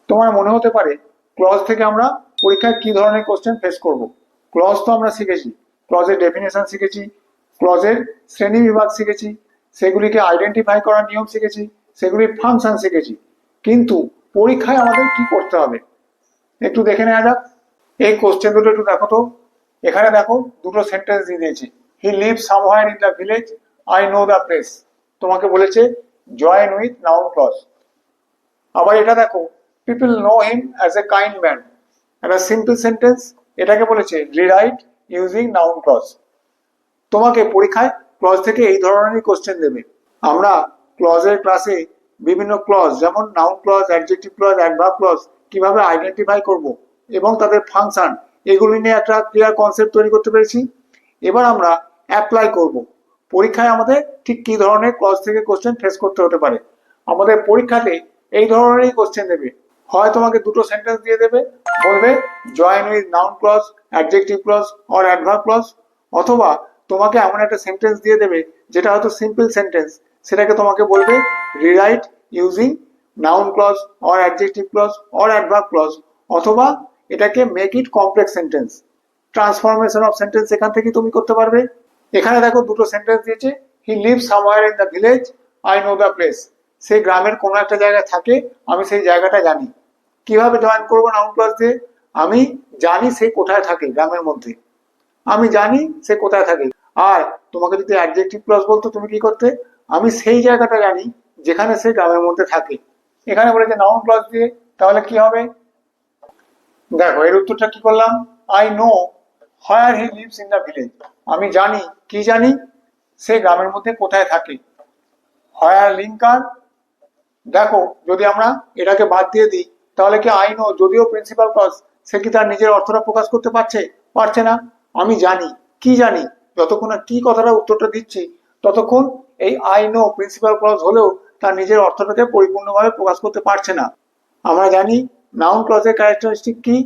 তোমার মনে হতে পারে ক্লজ থেকে আমরা পরীক্ষায় কি ধরনের কোশ্চেন ফেস করব। ক্লজ তো আমরা শিখেছি, ক্লজের ডেফিনেশন শিখেছি, ক্লজের শ্রেণী বিভাগ শিখেছি, সেগুলিকে আইডেন্টিফাই করার নিয়ম শিখেছি, সেগুলির ফাংশন শিখেছি, কিন্তু পরীক্ষায় আমাদের কি করতে হবে একটু দেখে নেওয়া যাক। এই কোশ্চেন দুটো একটু দেখো তো। এখানে দেখো দুটো সেন্টেন্স দিয়ে দিয়েছি, he live somewhere in the village, I know the place. তোমাকে বলেছে জয়েন উইথ নাউন ক্লজ। আবার এটা দেখো, people know him as a kind man, একটা সিম্পল সেন্টেন্স, এটাকে বলেছে রিরাইট ইউজিং নাউন ক্লজ। তোমাকে পরীক্ষায় ক্লজ থেকে এই ধরনেরই কোশ্চেন দেবে। আমরা ক্লজের ক্লাসে বিভিন্ন ক্লজ যেমন noun clause, adjective clause, adverb clause কিভাবে আইডেন্টিফাই করব এবং তাদের ফাংশন, এগুলি নিয়ে একটা ক্লিয়ার কনসেপ্ট তৈরি করতে পেরেছি। এবার আমরা অ্যাপ্লাই করব পরীক্ষায় আমাদের ঠিক কি ধরনের ক্লজ থেকে কোশ্চেন ফেস করতে হতে পারে। আমাদের পরীক্ষাতে এই ধরনেরই কোশ্চেন দেবে, হয় তোমাকে দুটো সেন্টেন্স দিয়ে দেবে, বলবে join with noun clause, adjective clause or adverb clause, অথবা তোমাকে এমন একটা সেন্টেন্স দিয়ে দেবে যেটা হয়তো সিম্পল সেন্টেন্স, সেটাকে তোমাকে বলবে rewrite using noun clause or adjective clause or adverb clause, অথবা এটাকে make it complex sentence. Transformation of sentence এখান থেকে তুমি করতে পারবে। এখানে দেখো দুটো সেন্টেন্স দিয়েছে, he live somewhere in the village, I know the place. সেই গ্রামের কোনো একটা জায়গায় থাকে, আমি সেই জায়গাটা জানি। কিভাবে জয়েন করবো নাউন ক্লজ দিয়ে? আমি জানি সে কোথায় থাকে গ্রামের মধ্যে, আমি জানি সে কোথায় থাকে। আর তোমাকে যদি অ্যাডজেক্টিভ ক্লজ বলতো তুমি কি করতে? আমি সেই জায়গাটা জানি যেখানে সে গ্রামের মধ্যে থাকে। এখানে বলেছে নাউন ক্লজ দিয়ে, তাহলে কি হবে দেখো, এর উত্তরটা কি করলাম, I know where he lives in the village. আমি জানি, কি জানি? সে গ্রামের মধ্যে কোথায় থাকে। হোয়ার লিঙ্কার, দেখো যদি আমরা এটাকে বাদ দিয়ে দিই তাহলে কি আই নো যদিও প্রিন্সিপাল ক্লজ, সে কি তার নিজের অর্থটা প্রকাশ করতে পারছে? পারছে না। আমি জানি, কি জানি? যতক্ষণ না কি কথাটা উত্তরটা দিচ্ছি ততক্ষণ এই আই নো প্রিন্সিপাল ক্লজ হলেও তার নিজের অর্থটাকে পরিপূর্ণভাবে প্রকাশ করতে পারছে না। আমরা জানি নাউন ক্লজের ক্যারেক্টারিস্টিক কি,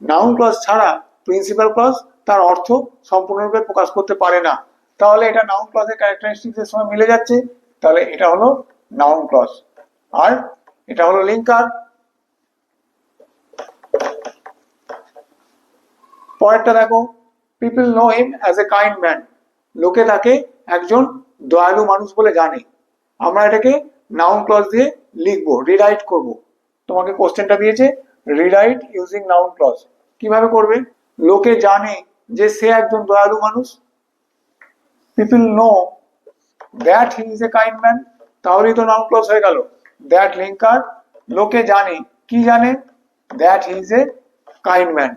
নাউন ক্লজ ছাড়া প্রিন্সিপাল ক্লজ তার অর্থ সম্পূর্ণরূপে প্রকাশ করতে পারে না। তাহলে এটা নাউন ক্লজের ক্যারেক্টারিস্টিক্সের সঙ্গে মিলে যাচ্ছে, তাহলে এটা হলো নাউন ক্লজ। আর এটা হলো লিঙ্কার। পরেরটা দেখো, people know him as a kind man, লোকে তাকে একজন দয়ালু মানুষ বলে জানে। আমরা এটাকে নাউন ক্লজ দিয়ে লিখবো, রিরাইট করব। তোমাকে কোশ্চেনটা দিয়েছে রিরাইট ইউজিং নাউন ক্লজ। কিভাবে করবে? লোকে জানে যে সে একজন দয়ালু মানুষ, people know that he is A kind man, তাহলেই তো নাউন ক্লজ হয়ে গেল। দ্যাট লিঙ্কার, লোকে জানে, কি জানে? That he is A kind man.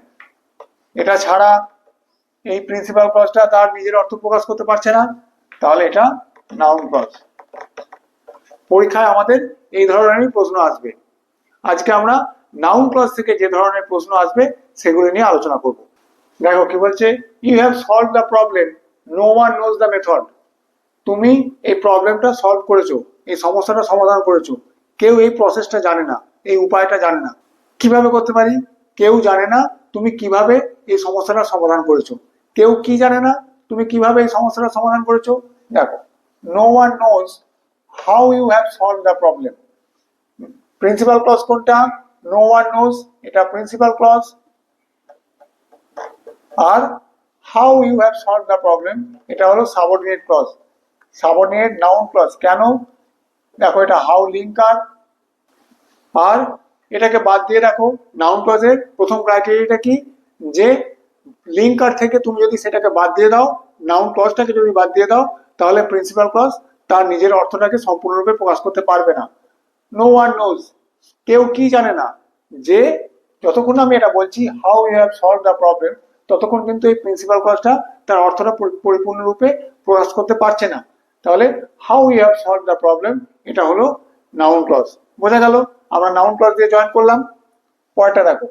এটা ছাড়া এই প্রিন্সিপাল ক্লজটা তার নিজের অর্থ প্রকাশ করতে পারছে না, তাহলে এটা নাউন ক্লজ। পরীক্ষায় আমাদের এই ধরনেরই প্রশ্ন আসবে। আজকে আমরা নাউন ক্লজ থেকে যে ধরনের প্রশ্ন আসবে সেগুলি নিয়ে আলোচনা করব। দেখো কি বলছে, you have solve the problem, no one knows the method. তুমি এই প্রবলেমটা সলভ করেছো, এই সমস্যাটা সমাধান করেছো, কেউ এই প্রসেসটা জানে না, এই উপায়টা জানে না। কিভাবে করতে পারি? কেউ জানে না তুমি কিভাবে এই সমস্যাটা সমাধান করেছো। কেউ কি জানে না তুমি কিভাবে এই সমস্যাটা সমাধান করেছো। দেখো, no one knows how you have solve the problem. Principal clause কোনটা? নো ওয়ান নোজ, এটা প্রিন্সিপাল ক্লজ। আর how you have solve the problem, এটা হলো subordinate clause, subordinate noun clause. কেন? দেখো এটা হাউ লিঙ্কার। আর এটাকে বাদ দিয়ে রাখো, নাউন ক্লজের প্রথম ক্রাইটেরিয়াটা কি, যে লিঙ্কার থেকে তুমি যদি সেটাকে বাদ দিয়ে দাও, নাউন ক্লজটাকে যদি বাদ দিয়ে দাও, তাহলে প্রিন্সিপাল ক্লজ তার নিজের অর্থটাকে সম্পূর্ণরূপে প্রকাশ করতে পারবে না। নো ওয়ান নোজ, কেউ কি জানে না, যে যতক্ষণ আমি এটা বলছি how you have solve the problem, ততক্ষণ কিন্তু এই প্রিন্সিপাল ক্লজটা তার অর্থটা পরিপূর্ণরূপে প্রকাশ করতে পারছে না। তাহলে how you have solve the problem, এটা হলো নাউন ক্লজ। বোঝা গেল? আমরা নাউন ক্লজ দিয়ে জয়েন করলাম। পরেরটা দেখো,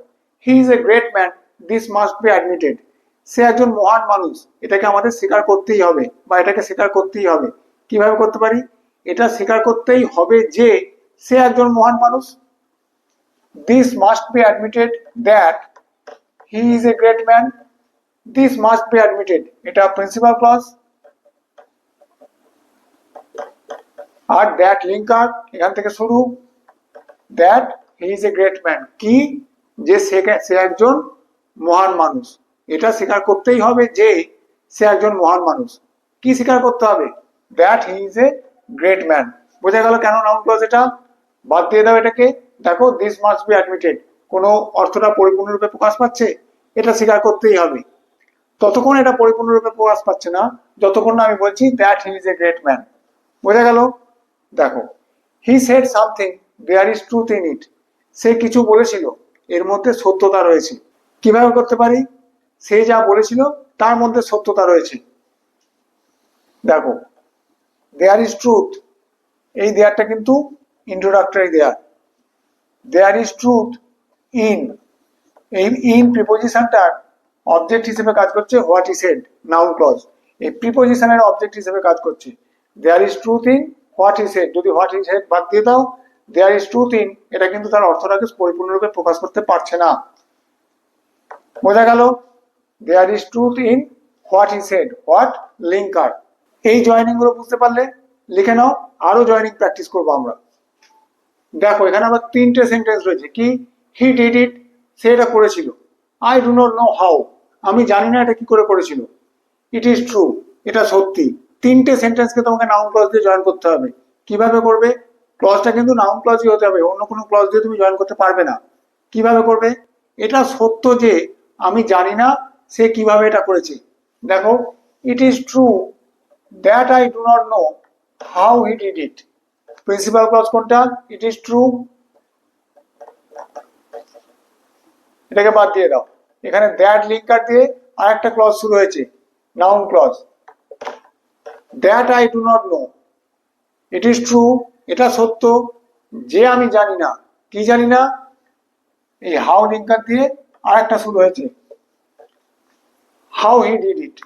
he is a great man, this must be admitted. সে একজন মহান মানুষ, এটাকে আমাদের স্বীকার করতেই হবে, বা এটাকে স্বীকার করতেই হবে। কিভাবে করতে পারি? এটা স্বীকার করতেই হবে যে সে একজন মহান মানুষ। This must be admitted that he is a great man, this must be admitted, এটা প্রিন্সিপাল ক্লজ। আর দ্যাট লিঙ্কার, এখান থেকে শুরু, that he is a great man, কি যে সে একজন মহান মানুষ, এটা স্বীকার করতেই হবে যে সে একজন মহান মানুষ। কি স্বীকার করতে হবে? That he is a great man. বোঝা গেল কেন নাউন ক্লজ? এটা বাদ দিয়ে দাও এটাকে। দেখো দিস মাস্ট বি অ্যাডমিটেড, কোনো অর্থটা পরিপূর্ণরূপে প্রকাশ পাচ্ছে, এটা স্বীকার করতেই হবে। ততক্ষণ এটা পরিপূর্ণরূপে প্রকাশ পাচ্ছে না যতক্ষণ না আমি বলছি that he is a great man. বোঝা গেল? দেখো he said something there is truth in it, সে কিছু বলেছিল, এর মধ্যে সত্যতা রয়েছে। কিভাবে করতে পারি? সে যা বলেছিল তার মধ্যে সত্যতা রয়েছে। দেখো দেয়ার ইজ ট্রুথ, এই দেয়ারটা কিন্তু introductory there. There is truth in, এই ইন প্রিপোজিশনটার অবজেক্ট হিসেবে কাজ করছে what I said, noun clause. এই প্রিপোজিশনের অবজেক্ট হিসেবে কাজ করছে। There is truth in what I said, যদি হোয়াট ই সেড বাদ দিয়ে দাও, দেয়ার ইজ ট্রুথ ইন, এটা কিন্তু তার অর্থটাকে পরিপূর্ণরূপে প্রকাশ করতে পারছে না। বোঝা গেল? There is truth in what I said, what linker. এই জয়নিং গুলো বুঝতে পারলে লিখে নাও, আরো জয়নিং প্র্যাকটিস করবো আমরা। দেখো এখানে আবার তিনটে সেন্টেন্স রয়েছে। কি? হি ডিড ইট, সে এটা করেছিল। I do not know how, আমি জানি না এটা কি করে করেছিল। ইট ইজ ট্রু, এটা সত্যি। তিনটে সেন্টেন্সকে তোমাকে নাউন ক্লজ দিয়ে জয়েন করতে হবে। কিভাবে করবে? ক্লজটা কিন্তু নাউন ক্লজই হতে হবে, অন্য কোনো ক্লজ দিয়ে তুমি জয়েন করতে পারবে না। কিভাবে করবে? এটা সত্য যে আমি জানি না সে কিভাবে এটা করেছে। দেখো it is true that I do not know how he did it. Principal clause কোনটা? ইট ইজ ট্রু, এটাকে বাদ দিয়ে দাও। এখানে দ্যাট লিঙ্কার দিয়ে আর একটা ক্লজ শুরু হয়েছে, noun clause. That I do not know, it is true, এটা সত্য যে আমি জানি না। কি জানি না? এই হাউ লিঙ্কার দিয়ে আর একটা শুরু হয়েছে, হাউ হি ডিড ইট,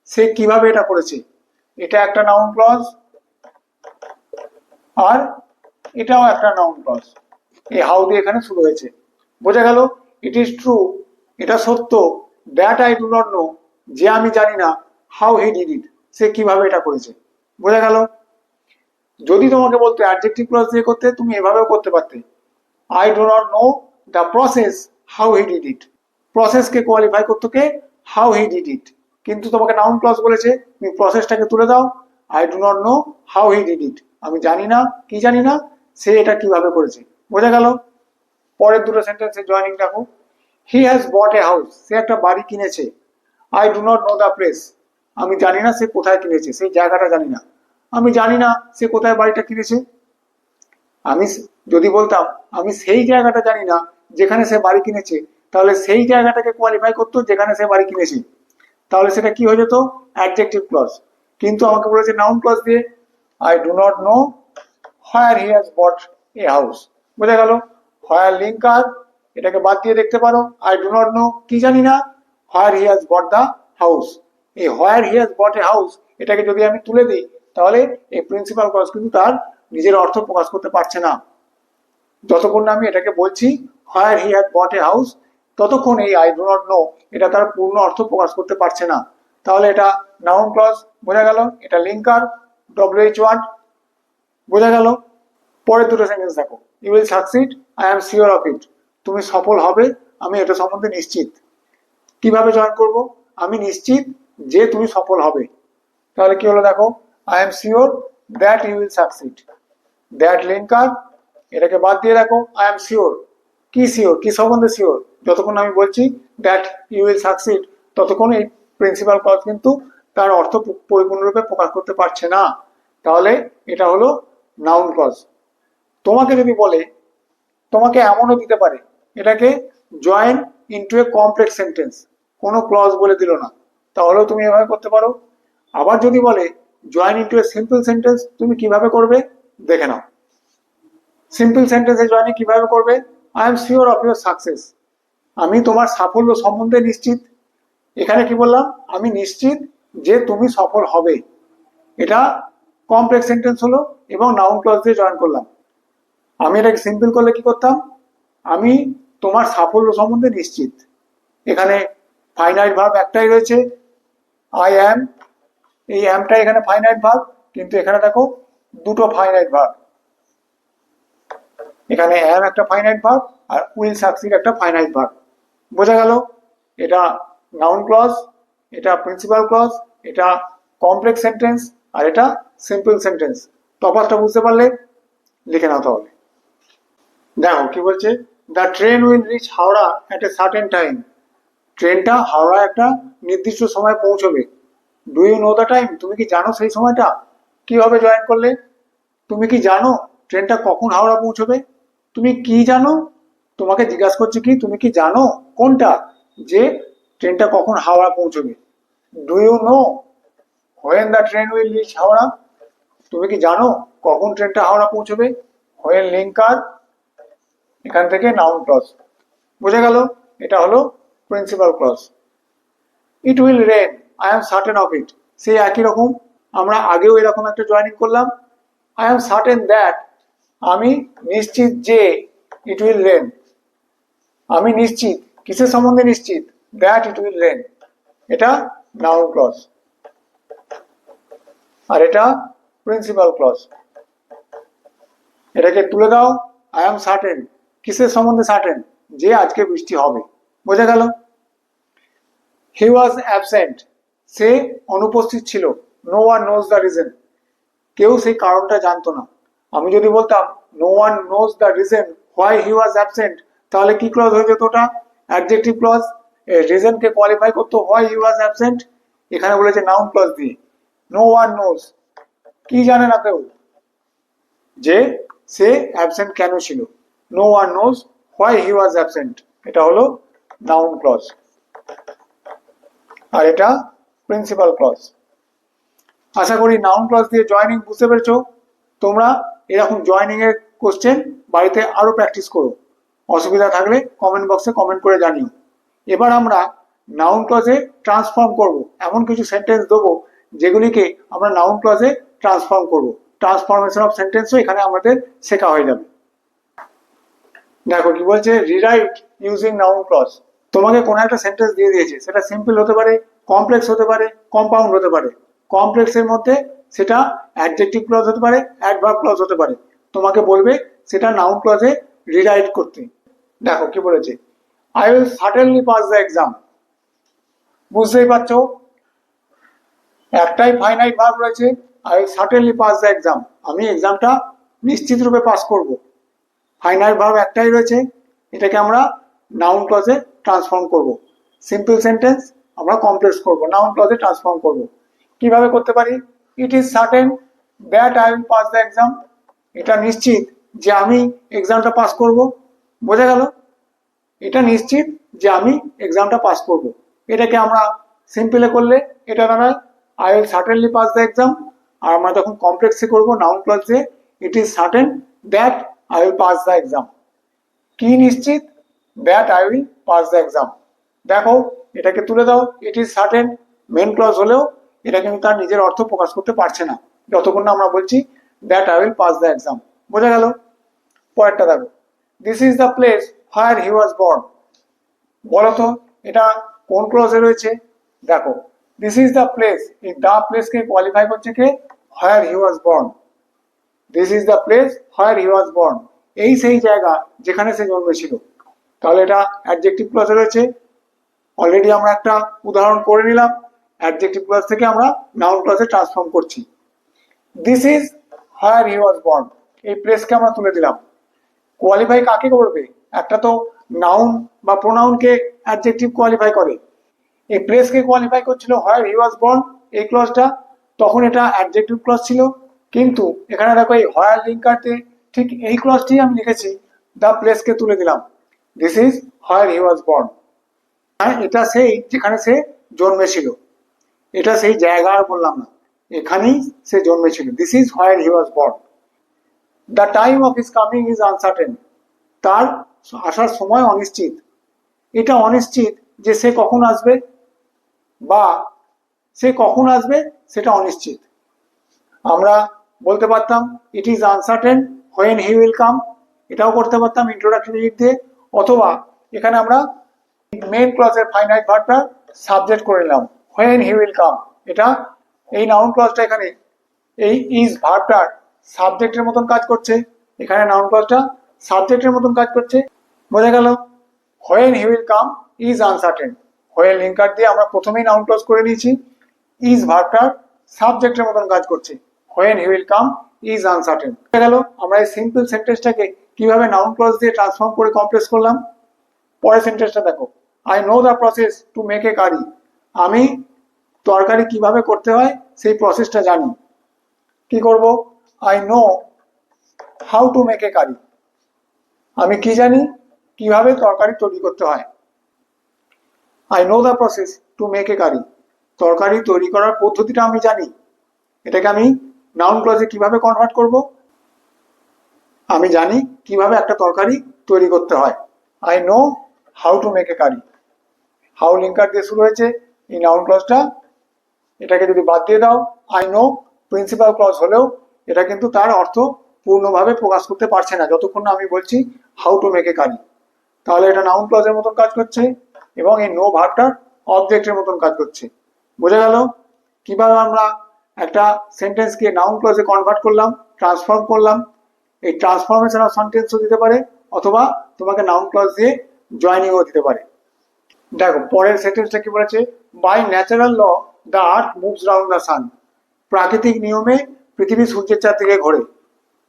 সে কিভাবে এটা করেছে। এটা একটা নাউন ক্লজ, আর এটাও একটা নাউন ক্লজ। এই হাউ দিয়ে এখানে শুরু হয়েছে। বোঝা গেল? ইট ইজ ট্রু, এটা সত্য, that I do not no, যে আমি জানি না, হাউ হি ডিড ইট, সে কিভাবে এটা করেছে। বোঝা গেল? যদি তোমাকে বলতে অ্যাডজেক্টিভ ক্লজ দিয়ে করতে, তুমি এভাবেও করতে পারতে। I do not know the process how he did it, প্রসেসকে কোয়ালিফাই করতে কে? হাউ হি ডিড ইট। কিন্তু তোমাকে নাউন ক্লজ বলেছে, তুমি প্রসেসটাকে তুলে দাও। I do not know how he did ইট, আমি জানি না, কি জানি না, সে এটা কিভাবে করেছে। বোঝা গেল? পরের দুটো সেন্টেন্সে জয়েনিং দেখো। হি হ্যাজ বট এ হাউস, সে একটা বাড়ি কিনেছে। I do not know the place, আমি জানি না সে কোথায় কিনেছে, সেই জায়গাটা জানি না। আমি জানি না সে কোথায় বাড়িটা কিনেছে। আমি যদি বলতাম আমি সেই জায়গাটা জানি না যেখানে সে বাড়ি কিনেছে, তাহলে সেই জায়গাটাকে কোয়ালিফাই করতো যেখানে সে বাড়ি কিনেছে, তাহলে সেটা কি হয়ে যেত? Adjective clause. কিন্তু আমাকে বলেছে নাউন ক্লজ দিয়ে। I do not know where he has bought a house. বোঝা গেল? হোয়ার লিঙ্কার, এটাকে বাদ দিয়ে দেখতে পারো। আই ডু নট নো, কি জানি না, where he has bought the house. এই where he has bought a house, এটাকে যদি আমি তুলে দিই, তাহলে এই প্রিন্সিপাল ক্লজ কিন্তু তার নিজের অর্থ প্রকাশ করতে পারছে না। যতক্ষণ না আমি এটাকে বলছি হোয়ার he had bot a house, ততক্ষণ এই আই ডু নট নো এটা তার পূর্ণ অর্থ প্রকাশ করতে পারছে না। তাহলে এটা নাউন ক্লজ। বোঝা গেল? এটা লিঙ্কার, WH ওয়ার্ড। বোঝা গেল? পরের দুটো সেন্টেন্স দেখো। You will succeed, I am sure of it, তুমি সফল হবে, আমি এটা সম্বন্ধে নিশ্চিত। কিভাবে জয়েন করব? আমি নিশ্চিত যে তুমি সফল হবে। তাহলে কি হলো দেখো, I am sure that you will succeed, that linker, এটাকে বাদ দিয়ে দেখো আই এম শিওর। কি শিওর? কি সম্বন্ধে শিওর? যতক্ষণ আমি বলছি দ্যাট ইউ উইল সাকসিড, ততক্ষণ এই প্রিন্সিপাল ক্লজ কিন্তু তার অর্থ পরিপূর্ণরূপে প্রকাশ করতে পারছে না। তাহলে এটা হলো নাউন ক্লজ। তোমাকে যদি বলে, তোমাকে এমনও দিতে পারে এটাকে join into a complex sentence, কোনো ক্লজ বলে দিল না, তাহলেও তুমি এভাবে করতে পারো। আবার যদি বলে join into a simple sentence, তুমি কিভাবে করবে দেখে নাও। সিম্পল সেন্টেন্সে জয়েনিং কিভাবে করবে? I am sure of your success, আমি তোমার সাফল্য সম্বন্ধে নিশ্চিত। এখানে কি বললাম? আমি নিশ্চিত যে তুমি সফল হবে। এটা কমপ্লেক্স সেন্টেন্স হলো এবং নাউন ক্লজ দিয়ে জয়েন করলাম। আমি এটাকে সিম্পল করলে কি করতাম? আমি তোমার সাফল্য সম্বন্ধে নিশ্চিত। এখানে ফাইনাইট ভার্ব একটাই রয়েছে, আই অ্যাম। এই অ্যামটা এখানে ফাইনাইট ভার্ব, কিন্তু এখানে দেখো দুটো ফাইনাইট ভার্ব। এখানে অ্যাম একটা ফাইনাইট ভার্ব আর উইল সাকসিড একটা ফাইনাইট ভার্ব। বোঝা গেল? এটা নাউন ক্লজ, এটা প্রিন্সিপাল ক্লজ, এটা কমপ্লেক্স সেন্টেন্স, আর এটা সিম্পল সেন্টেন্স। তফাৎটা বুঝতে পারলে লিখে নাও তাহলে। দেখো কি বলছে, the train will reach Howrah at a certain time. ট্রেনটা হাওড়া একটা নির্দিষ্ট সময় পৌঁছবে। Do you know the time? তুমি কি জানো সেই সময়টা? কিভাবে জয়েন করলে? তুমি কি জানো ট্রেনটা কখন হাওড়া পৌঁছবে? তুমি কি জানো? তোমাকে জিজ্ঞাসা করছে কি তুমি কি জানো কোনটা, যে ট্রেনটা কখন হাওড়া পৌঁছবে। Do you know when the train will reach Howrah? তুমি কি জানো কখন ট্রেনটা হাওড়া পৌঁছবে? হোয়েন লিঙ্কার, এখান থেকে নাউন ক্লজ। বোঝা গেল? এটা হলো principal clause. It will rain, I am certain of it. সেই একই রকম আমরা আগেও এরকম একটা জয়েনিং করলাম। আই এম সার্টেন দ্যাট, আমি নিশ্চিত যে, ইট উইল রেন, আমি নিশ্চিত, কিসের সম্বন্ধে নিশ্চিত? দ্যাট ইট উইল রেন, এটা নাউন ক্লজ। আর এটা প্রিন্সিপাল ক্লজ। এটাকে তুলে দাও, আই এম সার্টেন, কিসের সম্বন্ধে সার্টেন? যে আজকে বৃষ্টি হবে। বোঝা গেল? হি ওয়াজ অ্যাবসেন্ট, সে অনুপস্থিত ছিল। No one knows the reason, কেউ সেই কারণটা জানতো না। আমি যদি বলতাম no one knows the reason why he was absent, তাহলে কি ক্লজ হয়ে যেত? ওটা অ্যাডজেক্টিভ ক্লজ। রিজনকে কোয়ালিফাই করতো হোয়াই হি ওয়াজ অ্যাবসেন্ট। এখানে বলেছে নাউন ক্লজ দিয়ে। নো ওয়ান নোজ, কি জানে না কেউ, যে সে অ্যাবসেন্ট কেন ছিল। No one knows why he was absent, এটা হলো নাউন ক্লজ। আর এটা প্রিন্সিপাল ক্লজ। আশা করি নাউন ক্লজ দিয়ে জয়েনিং বুঝতে পেরেছো। তোমরা এরকম জয়েনিং এর কোশ্চেন বাড়িতে আরো প্র্যাকটিস করো। অসুবিধা থাকলে কমেন্ট বক্সে কমেন্ট করে জানিও। এবার আমরা নাউন ক্লজে ট্রান্সফর্ম করব, এমন কিছু সেন্টেন্স দেবো যেগুলিকে আমরা নাউন ক্লজে ট্রান্সফর্ম করব। ট্রান্সফরমেশন অফ সেন্টেন্সও এখানে আমাদের শেখা হয়ে যাবে। দেখো কি বলছে, রিরাইট ইউজিং নাউন ক্লজ। তোমাকে কোনো একটা সেন্টেন্স দিয়ে দিয়েছে, সেটা সিম্পল হতে পারে, কমপ্লেক্স হতে পারে, কম্পাউন্ড হতে পারে। কমপ্লেক্সের মধ্যে সেটা অ্যাডজেক্টিভ ক্লজ হতে পারে, অ্যাডভার্ব ক্লজ হতে পারে। তোমাকে বলবে সেটা নাউন ক্লজে রিরাইট করতে। দেখো কি বলেছে, I will certainly pass the exam. বুঝতেই পারছো, একটাই ফাইনাইট ভার্ব রয়েছে, I will certainly pass the exam, আমি এক্সামটা নিশ্চিত রূপে পাস করব। ফাইনাইট ভার্ব একটাই রয়েছে, এটাকে আমরা নাউন ক্লজে ট্রান্সফর্ম করব। সিম্পল সেন্টেন্স আমরা কমপ্লেক্স করব, নাউন ক্লজে ট্রান্সফর্ম করব। কিভাবে করতে পারি? ইট is certain that I will pass the exam, এটা নিশ্চিত যে আমি এক্সামটা পাস করব। বোঝা গেল? এটা নিশ্চিত যে আমি এক্সামটা পাস করব। এটাকে আমরা সিম্পলে করলে এটা দাঁড়ায় I will certainly pass the exam. আর আমরা যখন কমপ্লেক্সে করব নাউন ক্লজ দিয়ে, it is certain that I will pass the exam. কি নিশ্চিত? That I will pass the exam. দেখো এটাকে তুলে দাও, it is certain main clause হলেও এটা কিন্তু তার নিজের অর্থ প্রকাশ করতে পারছে না যতক্ষণ না আমরা বলছি that I will pass the exam. বোঝা গেল? পরেরটা দেখো, this is the place where he was born. বলো তো এটা কোন ক্লজে রয়েছে? দেখো দিস ইজ দ্য প্লেস, এই দ্য প্লেসকে কোয়ালিফাই করছে কে? Where he was born. This is the place where he was born, এই সেই জায়গা যেখানে সে জন্মেছিল। তাহলে এটা অ্যাডজেক্টিভ ক্লজে রয়েছে। অলরেডি আমরা একটা উদাহরণ করে নিলাম, অ্যাডজেক্টিভ ক্লজ থেকে আমরা নাউন ক্লজে ট্রান্সফর্ম করছি। This is where he was born, এই প্লেসকে আমরা তুলে দিলাম। কোয়ালিফাই কাকে করবে? একটা তো নাউন বা প্রোনাউনকে অ্যাডজেক্টিভ কোয়ালিফাই করে, এই প্লেসকে কোয়ালিফাই করছিল হোয়ার হি ওয়াজ বর্ন এই ক্লজটা, তখন এটা অ্যাডজেক্টিভ ক্লজ ছিল। কিন্তু এখানে দেখো এই হোয়ার লিঙ্কারতে ঠিক এই ক্লজটি আমি লিখেছি, দ্য প্লেসকে তুলে দিলাম, this is where he was born. এটা সেই যেখানে সে জন্মেছিল, এটা সেই জায়গা আর বললাম না, এখানেই সে জন্মেছিল। This is where he was born. The time of his coming is uncertain, তার আসার সময় অনিশ্চিত। এটা অনিশ্চিত যে সে কখন আসবে, বা সে কখন আসবে সেটা অনিশ্চিত। আমরা বলতে পারতাম it is uncertain when he will come, এটাও করতে পারতাম ইন্ট্রোডাক্টরি দিয়ে। অথবা এখানে আমরা মেন ক্লজের ফাইনাইট ভার্বটা সাবজেক্ট করে নিলাম, হোয়েন হি উইল কাম। এটা এই নাউন ক্লজটা এখানে এই ইজ ভার্বটার সাবজেক্টের মতন কাজ করছে, এখানে নাউন ক্লজটা সাবজেক্টের মতন কাজ করছে। বোঝা গেল? When he will come is uncertain. When linker দিয়ে আমরা প্রথমেই নাউন ক্লজ করে নিয়েছি। ইজ ভার্বটার সাবজেক্টের মতন কাজ করছে। When he will come is uncertain. বোঝা গেল? আমরা এই সিম্পল সেন্টেন্সটাকে কিভাবে নাউন ক্লজ দিয়ে ট্রান্সফর্ম করে কমপ্লেক্স করলাম। পরের সেন্টেন্সটা দেখো, I know the process to make a curry. আমি তরকারি কিভাবে করতে হয় সেই প্রসেসটা জানি। কি করব? I know how to make a curry. আমি কি জানি? কিভাবে তরকারি তৈরি করতে হয়। I know the process to make a curry. তরকারি তৈরি করার পদ্ধতিটা আমি জানি। এটাকে আমি নাউন ক্লজে কিভাবে কনভার্ট করব? আমি জানি কিভাবে একটা তরকারি তৈরি করতে হয়। I know how to make a curry. How linker দিয়ে শুরু হয়েছে এই নাউন ক্লজটা। এটাকে যদি বাদ দিয়ে দাও, আই নো প্রিন্সিপাল ক্লজ হলেও এটা কিন্তু তার অর্থ পূর্ণভাবে প্রকাশ করতে পারছে না যতক্ষণ না আমি বলছি হাউ টু মেক এ কারি। তাহলে এটা নাউন ক্লজের মতন কাজ করছে এবং এই নো ভার্বটার অবজেক্টের মতন কাজ করছে। বোঝা গেল কিভাবে আমরা একটা সেন্টেন্সকে নাউন ক্লজে কনভার্ট করলাম, ট্রান্সফর্ম করলাম। এই ট্রান্সফরমেশন অফ সেন্টেন্সও দিতে পারে অথবা তোমাকে নাউন ক্লজ দিয়ে জয়নিংও দিতে পারে। দেখো পরের সেন্টেন্সটা কি বলেছে, by natural law the earth moves round the sun. প্রাকৃতিক নিয়মে পৃথিবী সূর্যের চারদিকে ঘোরে।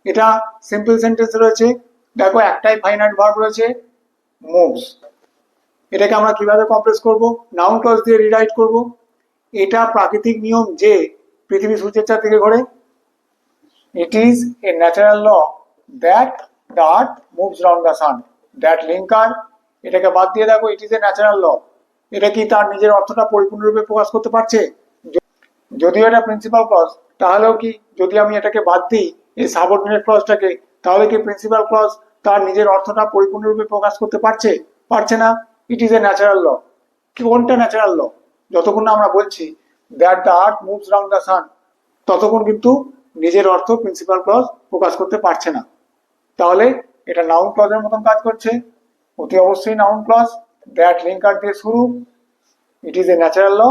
এটা সিম্পল সেন্টেন্স রয়েছে। দেখো একটাই ফাইনাইট ভার্ব রয়েছে, মুভস। এটাকে আমরা কিভাবে কমপ্লেক্স করব? নাউন ক্লজ দিয়ে রিরাইট করব। এটা প্রাকৃতিক নিয়ম যে পৃথিবী সূর্যের চারদিকে ঘোরে। It is a natural law that the earth moves round the sun. That linker, এটাকে বাদ দিয়ে দেখো ইট ইজ এ ন্যাচারাল ল। এটা কি তার নিজের অর্থটা পরিপূর্ণরূপে প্রকাশ করতে পারছে? যদিও এটা প্রিন্সিপাল ক্লজ, তাহলেও কি যদি আমি এটাকে বাদ দিই এই সাবঅর্ডিনেট ক্লজটাকে, তাহলে কি প্রিন্সিপাল ক্লজ তার নিজের অর্থটা পরিপূর্ণরূপে প্রকাশ করতে পারছে? পারছে না। ইট ইজ এ ন্যাচারাল ল। কোনটা ন্যাচারাল ল? যতক্ষণ না আমরা বলছি that the earth moves round the সান, ততক্ষণ কিন্তু নিজের অর্থ প্রিন্সিপাল ক্লজ প্রকাশ করতে পারছে না। তাহলে এটা নাউন ক্লজের মতন কাজ করছে। অতি অবশ্যই নাউন ক্লজ। দ্যাট লিঙ্কার দিয়ে শুরু। It is a natural law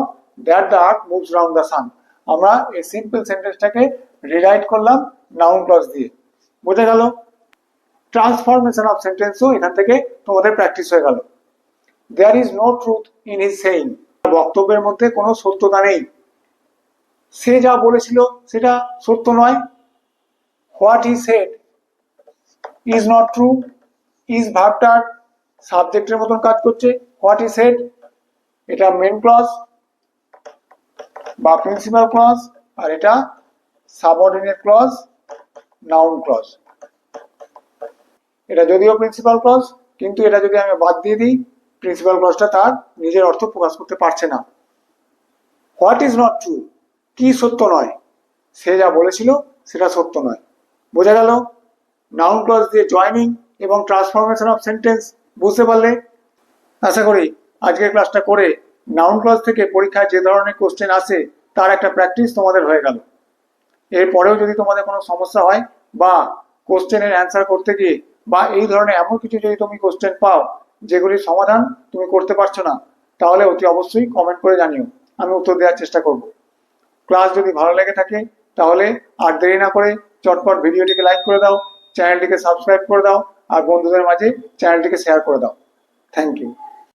that the earth moves round the sun. আমরা এই সিম্পল সেন্টেন্সটাকে রিরাইট করলাম নাউন ক্লজ দিয়ে। বোঝা গেল? ট্রান্সফরমেশন অফ সেন্টেন্সও এখান থেকে তোমাদের প্র্যাকটিস হয়ে গেল। There is no truth in his saying. বক্তব্যের মধ্যে কোনো সত্যতা নেই। সে যা বলেছিল সেটা সত্য নয়। What he said is not true. Is ভার্বটার সাবজেক্টের মতন কাজ করছে। হোয়াট হি সেড এটা মেন ক্লজ বা প্রিন্সিপাল ক্লজ, আর এটা সাবঅর্ডিনেট ক্লজ, নাউন ক্লজ। এটা যদিও প্রিন্সিপাল ক্লজ, কিন্তু এটা যদি আমি বাদ দিয়ে দিই, প্রিন্সিপাল ক্লজটা তার নিজের অর্থ প্রকাশ করতে পারছে না। হোয়াট ইজ নট ট্রু, কি সত্য নয়? সে যা বলেছিল সেটা সত্য নয়। বোঝা গেল? নাউন ক্লজ দিয়ে জয়নিং এবং ট্রান্সফরমেশন অফ সেন্টেন্স বুঝতে পারলে? আশা করি আজকের ক্লাসটা করে নাউন ক্লজ থেকে পরীক্ষায় যে ধরনের কোশ্চেন আসে তার একটা প্র্যাকটিস তোমাদের হয়ে গেল। এরপরেও যদি তোমাদের কোনো সমস্যা হয় বা কোশ্চেনের অ্যান্সার করতে গিয়ে বা এই ধরনের এমন কিছু যদি তুমি কোশ্চেন পাও যেগুলির সমাধান তুমি করতে পারছো না, তাহলে অতি অবশ্যই কমেন্ট করে জানিও, আমি উত্তর দেওয়ার চেষ্টা করব। ক্লাস যদি ভালো লেগে থাকে তাহলে আর দেরি না করে চটপট ভিডিওটিকে লাইক করে দাও, চ্যানেলটিকে সাবস্ক্রাইব করে দাও আর বন্ধুদের মাঝে চ্যানেলটিকে শেয়ার করে দাও। Thank you.